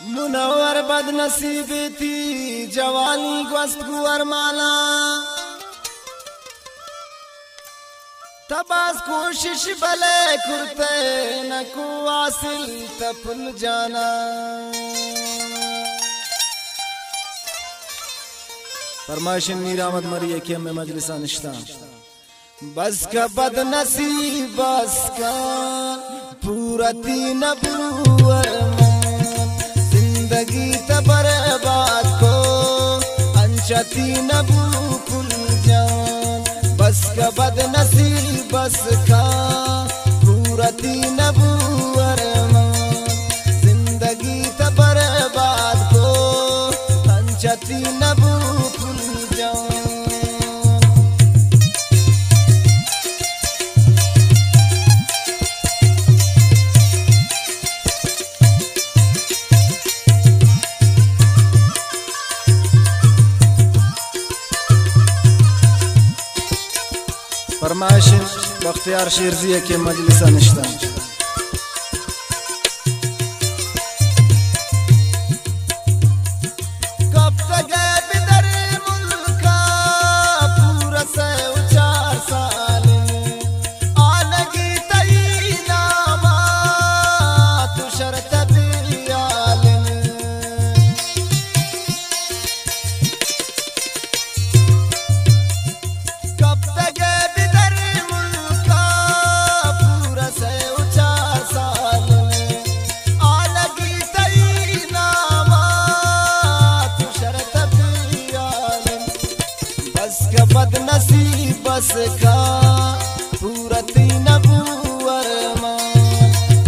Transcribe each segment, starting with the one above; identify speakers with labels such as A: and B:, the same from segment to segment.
A: मुनव्वर बदनसीबी थी जवानी ग्वस्त गुवर माला तबास कोशिश भले कुरते न को हासिल तफुल जाना फरमाइशन मीर अहमद मरी के में मजलिसा निश्ता बस का बदनसीब बस का पूरा तीन नबूवर जिंदगी बर्बाद को अंशती नबू कुल जान बस का बदनसीब बस का पूरा तीन नबूवर जिंदगी बर्बाद को अंशती नबू कुल जान फरमाइश बख्तियार शेरजिया के मजलिसा निश्ता बदनसीब बस का पूरा तीन नबूवर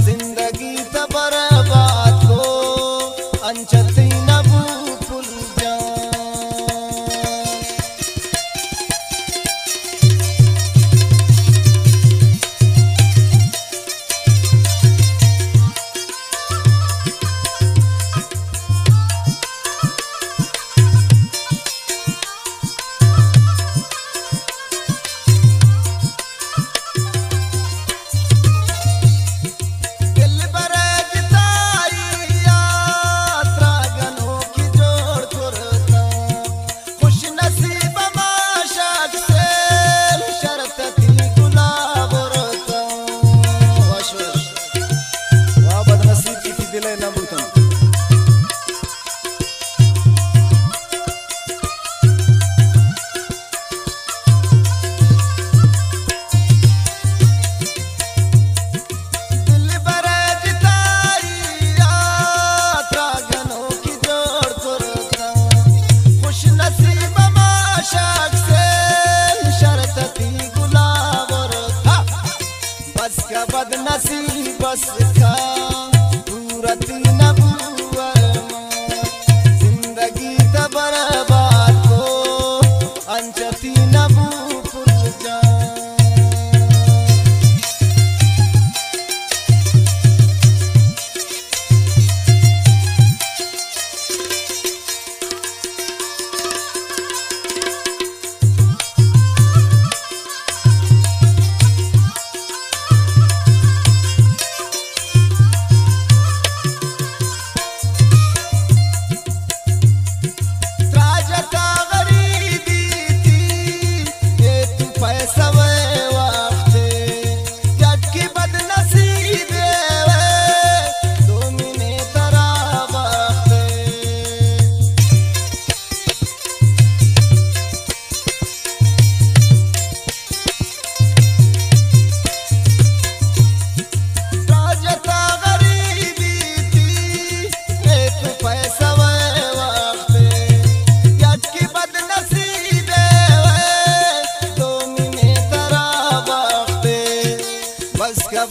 A: जिंदगी बर्बाद को अंशती नबू कुल बदनसीब बस का पूरा तीन नबूवर जिंदगी बर्बाद को अंशती नबू कुल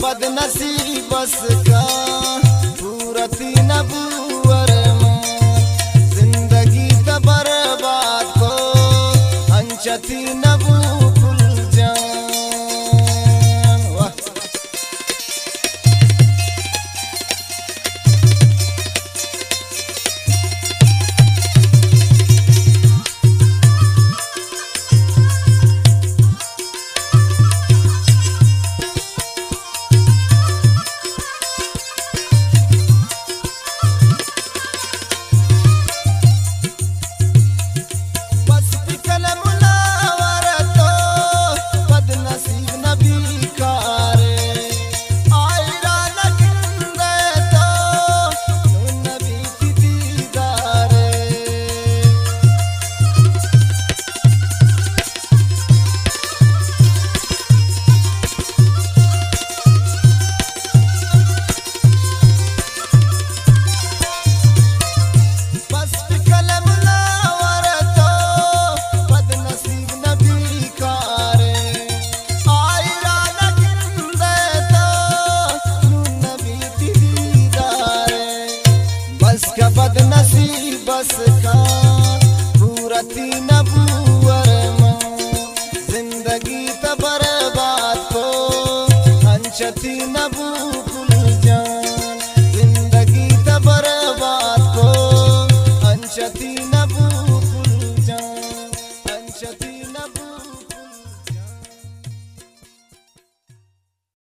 A: बदनसीब बस का पूरा तीन नबूवर जिंदगी बर्बाद को अंशती नबू कुल बस का पूरती नबू